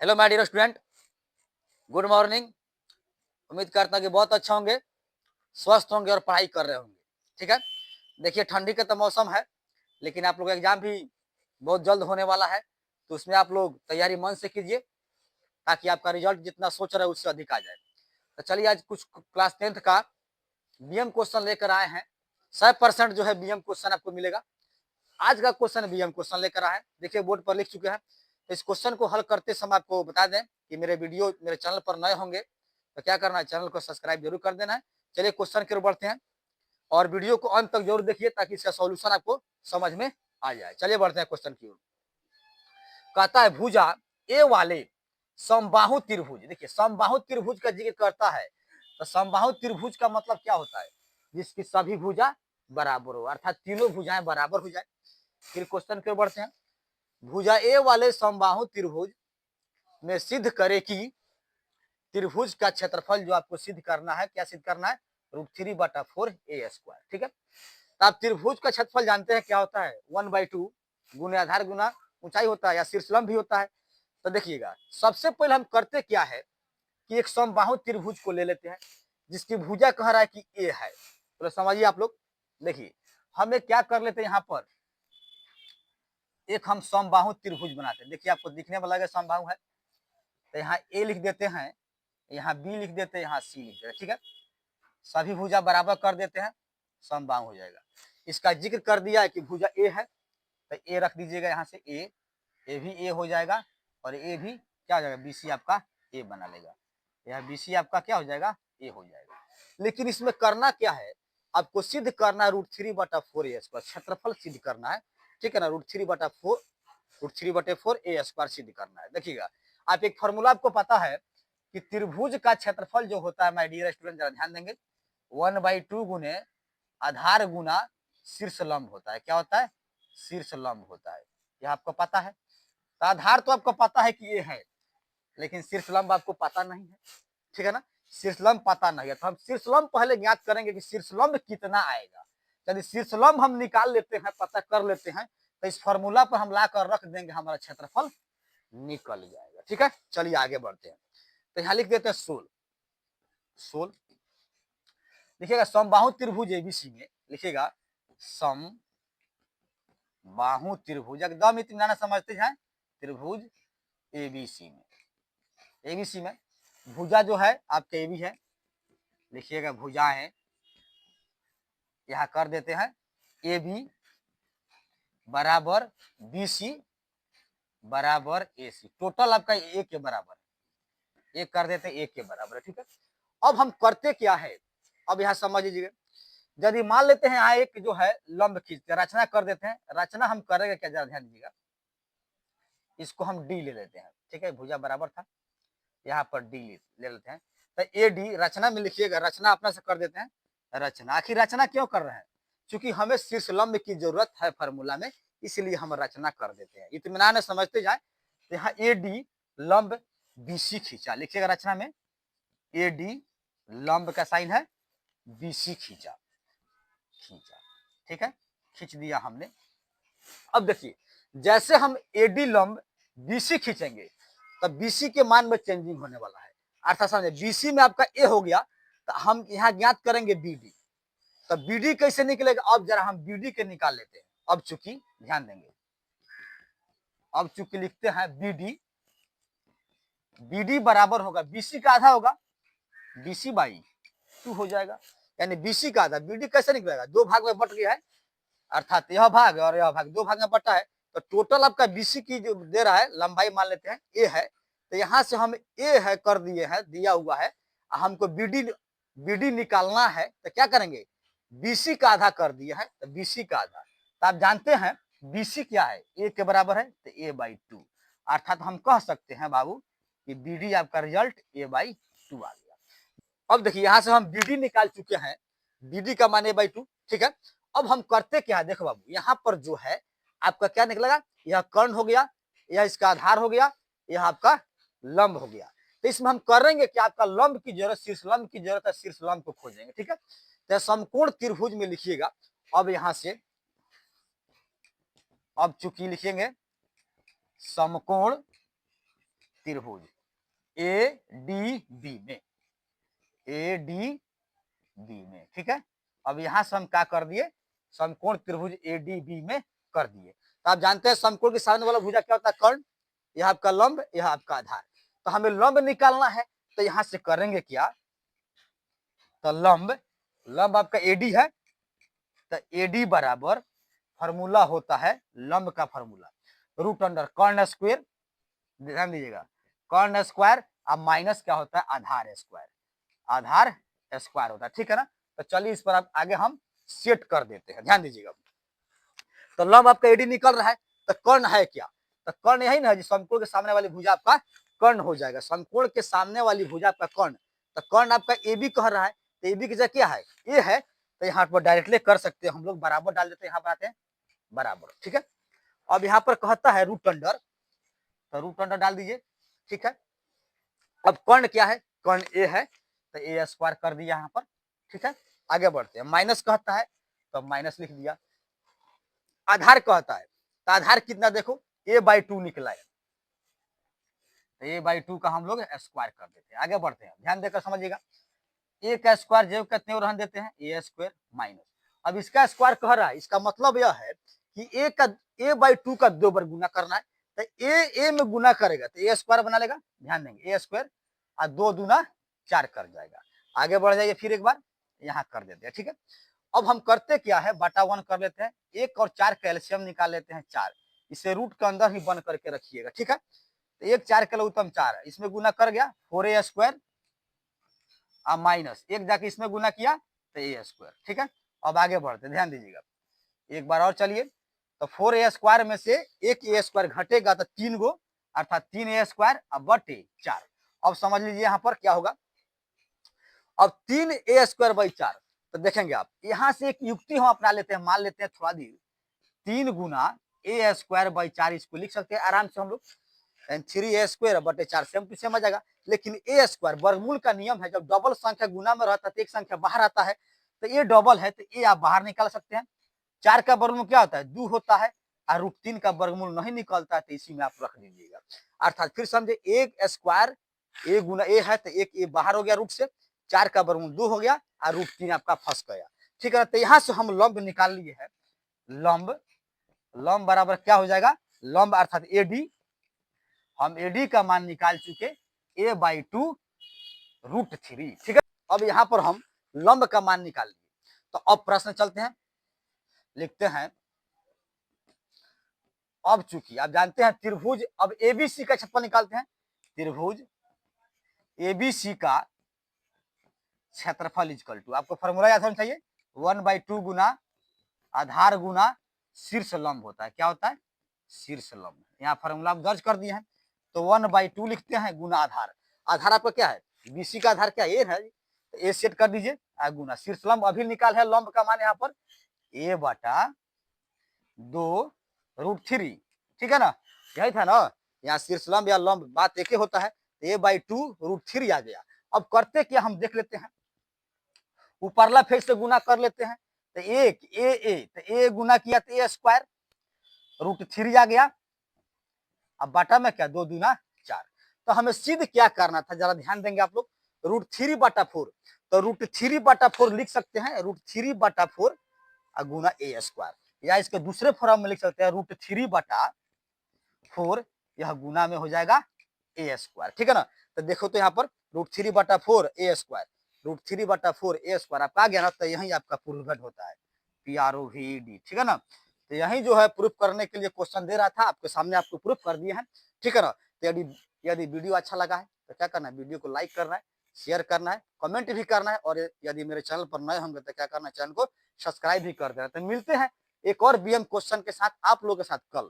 Hello my dear student, good morning. उम्मीद करता हूँ कि बहुत अच्छा होंगे, स्वस्थ होंगे और पढ़ाई कर रहे होंगे। ठीक है, देखिए ठंडी का तो मौसम है, लेकिन आप लोग का एग्जाम भी बहुत जल्द होने वाला है, तो उसमें आप लोग तैयारी मन से कीजिए ताकि आपका रिजल्ट जितना सोच रहे हैं उससे अधिक आ जाए। तो चलिए आज कुछ क्लास 10th का बीएम क्वेश्चन लेकर आए हैं। 100% जो है बीएम क्वेश्चन आपको मिलेगा। आज का क्वेश्चन बीएम क्वेश्चन लेकर आए हैं, देखिए बोर्ड पर लिख चुके हैं। तो इस क्वेश्चन को हल करते समय आपको बता दें कि मेरे वीडियो मेरे चैनल पर नए होंगे तो क्या करना है, चैनल को सब्सक्राइब जरूर कर देना है। चलिए क्वेश्चन की ओर बढ़ते हैं और वीडियो को अंत तक जरूर देखिए ताकि इसका सॉल्यूशन आपको समझ में आ जाए। चलिए बढ़ते हैं क्वेश्चन की ओर। कहता है भुजा ए वाले समबाहु त्रिभुज, देखिए समबाहु त्रिभुज का जिक्र करता है। तो समबाहु त्रिभुज का मतलब क्या होता है, जिसकी सभी भुजा बराबर हो, अर्थात तीनों भुजाएं बराबर हो जाए। फिर क्वेश्चन की ओर बढ़ते हैं। भुजा ए वाले समबाहु त्रिभुज में सिद्ध करे कि त्रिभुज का क्षेत्रफल जो आपको सिद्ध करना है, क्या सिद्ध करना है, √3/4 ठीक है। तो आप त्रिभुज का क्षेत्रफल जानते हैं क्या होता है, 1/2 गुने आधार गुना ऊंचाई होता है या शीर्षलंब भी होता है। तो देखिएगा सबसे पहले हम करते क्या है कि एक समबाहु त्रिभुज को ले लेते हैं जिसकी भुजा कह रहा है कि ए है। तो समझिए आप लोग, देखिए हमें क्या कर लेते हैं, यहाँ पर एक हम समबाहु त्रिभुज बनाते हैं। देखिए आपको दिखने में लगे समबाहु है, तो यहाँ ए लिख देते हैं, यहाँ बी लिख देते हैं, यहाँ सी लिख देते हैं। ठीक है, सभी भुजा बराबर कर देते हैं, समबाहु हो जाएगा। इसका जिक्र कर दिया है कि भुजा ए है, तो ए रख दीजिएगा यहाँ से, ए भी ए हो जाएगा और ए भी क्या हो जाएगा, बीसी आपका ए बना लेगा। यह बीसी आपका क्या हो जाएगा, ए हो जाएगा। लेकिन इसमें करना क्या है, आपको सिद्ध करना है √3/4 क्षेत्रफल सिद्ध करना है। ठीक है ना, √3/4 सिद्ध करना है। देखिएगा आप एक फॉर्मूला आपको पता है कि त्रिभुज का क्षेत्रफल जो होता है, माय डियर स्टूडेंट जरा ध्यान देंगे, 1/2 गुने आधार गुना शीर्ष लंब होता है। क्या होता है, शीर्ष लंब होता है, यह आपको पता है। तो आधार तो आपको पता है कि ये है, लेकिन शीर्ष लंब आपको पता नहीं है। ठीक है ना, शीर्षलंब पता नहीं है, तो हम शीर्षलंब पहले ज्ञात करेंगे कि शीर्षलंब कितना आएगा। यदि शीर्षलंब हम निकाल लेते हैं, पता कर लेते हैं, तो इस फॉर्मूला पर हम लाकर रख देंगे, हमारा क्षेत्रफल निकल जाएगा। ठीक है, चलिए आगे बढ़ते हैं। तो यहाँ लिख देते हैं 16। लिखिएगा समबाहु त्रिभुज एबीसी में, लिखिएगा समबाहु त्रिभुज, एकदम इत्मीनान समझते हैं, त्रिभुज एबीसी में भुजा जो है आपके ए बी है, लिखिएगा भुजाएं यहाँ कर देते हैं, ए बी बराबर बी सी बराबर ए सी, टोटल आपका ए के बराबर है, एक कर देते हैं ए के बराबर है। ठीक है, अब हम करते क्या है, अब यहाँ समझ लीजिएगा, यदि मान लेते हैं यहाँ एक जो है लंब खींचते, रचना कर देते हैं। रचना हम करेंगे क्या, जरा ध्यान दीजिएगा, इसको हम डी ले लेते हैं। ठीक है, भुजा बराबर था, यहाँ पर डी ले लेते हैं। तो ए डी रचना में लिखिएगा, रचना अपना से कर देते हैं। रचना, आखिर रचना क्यों कर रहे हैं, क्योंकि हमें शीर्ष लंब की जरूरत है फार्मूला में, इसलिए हम रचना कर देते हैं। इत्मीनान समझते जाए। तो यहाँ ए डी लंब बीसी खींचा, लिखिएगा रचना में ए डी लंब का साइन है, बीसी खींचा। ठीक है, खींच दिया हमने। अब देखिए जैसे हम एडी लंब बीसी खींचेंगे तब बीसी के मान में चेंजिंग होने वाला है, अर्थात समझे बीसी में आपका ए हो गया, तो हम यहाँ ज्ञात करेंगे बीडी। तो बीडी कैसे निकलेगा, अब जरा हम बीडी के निकाल लेते हैं। अब चूंकि ध्यान देंगे, अब चूंकि लिखते हैं बीडी, बीडी बराबर होगा बीसी का आधा होगा, BC/2 हो जाएगा, यानी बीसी का आधा। बीडी कैसे निकलेगा, दो भाग में बट गया है, अर्थात यह भाग और यह भाग दो भाग में बटा है, तो टोटल आपका बीसी की जो दे रहा है लंबाई मान लेते हैं ए है, तो यहां से हम ए है कर दिए हैं, दिया हुआ है, हमको बीडी निकालना है, तो क्या करेंगे, बीसी का आधा कर दिया है, तो बीसी का आधा। तो आप जानते हैं बीसी क्या है, ए के बराबर है, तो A/2, अर्थात हम कह सकते हैं बाबू कि बीडी आपका रिजल्ट A/2 आ गया। अब देखिए यहां से हम बीडी निकाल चुके हैं, बीडी का मान A/2। ठीक है, अब हम करते क्या है, देखो बाबू यहाँ पर जो है आपका क्या निकलेगा, यह कर्ण हो गया, यह इसका आधार हो गया, यह आपका लंब हो गया। तो इसमें हम करेंगे कि आपका लंब की जरूरत, शीर्ष लंब की जरूरत है, शीर्ष लंब को खोजेंगे। ठीक है, तो समकोण त्रिभुज में लिखिएगा, अब यहां से अब चूंकि लिखेंगे समकोण त्रिभुज ए डी बी में, ए डी बी में, ठीक है। अब यहां से हम क्या कर दिए, समकोण त्रिभुज ए डी बी में कर दिए। तो आप जानते हैं समकोण के सामने वाला भुजा क्या होता है, कर्ण, यह आपका लंब, यह आपका आधार। तो हमें लंब निकालना है, तो यहां से करेंगे क्या, तो लंब आपका एडी है, तो एडी बराबर फॉर्मूला होता है लंब का फॉर्मूला रूट अंडर कर्ण स्क्वायर, ध्यान दीजिएगा, कर्ण स्क्वायर अब माइनस क्या होता है, आधार स्क्वायर, आधार स्क्वायर होता है, ठीक है ना। तो चलिए इस पर आप आगे हम सेट कर देते हैं, ध्यान दीजिएगा। तो लंब आपका एडी निकल रहा है, तो कर्ण है क्या, तो कर्ण यही ना है, समकोण के सामने वाली भुजा आपका कर्ण हो जाएगा, समकोण के सामने वाली भुजा आपका कर्ण। तो कर्ण आपका ए बी कह रहा है, तो ए बी की जगह क्या है, ए है, तो यहाँ पर डायरेक्टली कर सकते हैं हम लोग, बराबर डाल देते हैं, यहाँ पर आते हैं बराबर, ठीक है। अब यहाँ पर कहता है रूट अंडर, तो रूट अंडर डाल दीजिए, ठीक है। अब कर्ण क्या है, कर्ण ए है, तो ए स्क्वायर कर दिया यहाँ पर, ठीक है। आगे बढ़ते हैं, माइनस कहता है तो माइनस लिख दिया, आधार कहता है, तो आधार कितना देखो a/2 निकला है, तो a/2 का हम लोग स्क्वायर कर देते हैं। आगे बढ़ते हैं, ध्यान देकर समझिएगा, ए का स्क्वायर जो कितने रहन देते हैं, ए स्क्वायर माइनस, अब इसका स्क्वायर कह रहा है, इसका मतलब यह है कि a/2 का 2 बार गुना करना है, तो ए में गुना करेगा तो ए स्क्वायर बना लेगा, ध्यान देंगे ए स्क्वायर और 2 दूना 4 कर जाएगा। आगे बढ़ जाइए, फिर एक बार यहाँ कर देते हैं, ठीक है। अब हम करते क्या है, बटा 1 कर लेते हैं, 1 और 4 का एलसीएम निकाल लेते हैं 4, इसे रूट के अंदर ही बंद करके रखिएगा, ठीक है। तो 1 4 का लघुत्तम 4, इसमें गुना कर गया 4a स्क्वायर और माइनस 1 जाके इसमें गुना किया तो ए स्क्वायर, ठीक है। अब आगे बढ़ते, ध्यान दीजिएगा, एक बार और चलिए, तो 4a स्क्वायर में से एक ए स्क्वायर घटेगा तो 3 गो, अर्थात 3a स्क्वायर अब बटे 4। अब समझ लीजिए यहाँ पर क्या होगा, अब 3a स्क्वायर बाई 4, तो देखेंगे आप यहाँ से एक युक्ति हम अपना लेते हैं, मान लेते हैं थोड़ा दी, 3 गुना ए स्क्वायर बाई 4, इसको लिख सकते हैं आराम से हम लोग, 3a स्क्वायर बटे 4 सेम टू सेम आ जाएगा। लेकिन ए स्क्वायर वर्गमूल का नियम है, जब डबल संख्या गुना में रहता है तो एक संख्या बाहर आता है, तो ये डबल है तो ये आप बाहर निकाल सकते हैं। 4 का वर्गमूल क्या होता है, 2 होता है, और रूट 3 का वर्गमूल नहीं निकलता है, तो इसी में आप रख दीजिएगा। अर्थात फिर समझे, एक स्क्वायर ए गुना ए है तो एक ए बाहर हो गया रूट से, 4 का वर्गमूल 2 हो गया और रूट 3 आपका फंस गया, ठीक है। तो यहाँ से हम लंब निकाल लिए है, लंब बराबर क्या हो जाएगा, लंब अर्थात एडी, हम एडी का मान निकाल चुके a/2 रूट 3, ठीक है। अब यहाँ पर हम लंब का मान निकाल लिए, तो अब प्रश्न चलते हैं, लिखते हैं, अब चूंकि आप जानते हैं त्रिभुज, अब एबीसी का क्षेत्रफल निकालते हैं, त्रिभुज एबीसी का क्षेत्रफल इक्वल टू, आपको फॉर्मूला याद होना चाहिए, 1/2 गुना आधार गुना शीर्ष लंब होता है, क्या होता है, शीर्ष लंब। यहाँ फॉर्मूला आप दर्ज कर दिए हैं, तो 1/2 लिखते हैं गुना आधार, आधार आपका क्या है, बीसी का आधार क्या ए है, तो ए सेट कर दीजिए, गुना शीर्ष लंब अभी निकाल है, लंब का मान यहाँ पर a/2 रूट 3, ठीक है ना, यही था ना, यहाँ शीर्ष लंब या लंब बात एक ही होता है, a/2 रूट 3 आ गया। अब करते क्या, हम देख लेते हैं, ऊपरला फेज से गुना कर लेते हैं, तो एक तो ए गुना किया तो ए स्क्वायर रूट 3 आ गया, अब बाटा में क्या 2 दूना 4, तो हमें सिद्ध क्या करना था, जरा ध्यान देंगे आप लोग, रूट 3/4, तो रूट 3/4 लिख सकते हैं, रूट 3/4 गुना ए स्क्वायर, या इसके दूसरे फॉर्म में लिख सकते हैं रूट 3/4, यह गुना में हो जाएगा ए स्क्वायर, ठीक है ना। तो देखो तो यहाँ पर रूट 3/4 ए स्क्वायर, रूट 3/4 ए स्क्वायर आपका आ गया ना, तो यही आपका प्रूव होता है, PROVED, ठीक है ना। तो यही जो है प्रूफ करने के लिए क्वेश्चन दे रहा था, आपके सामने आपको प्रूफ कर दिए हैं, ठीक है ना। तो यदि वीडियो अच्छा लगा है तो क्या करना है, वीडियो को लाइक करना है, शेयर करना है, कमेंट भी करना है, और यदि मेरे चैनल पर नए होंगे तो क्या करना है, चैनल को सब्सक्राइब भी कर देना। तो मिलते हैं एक और बीएम क्वेश्चन के साथ आप लोगों के साथ कल।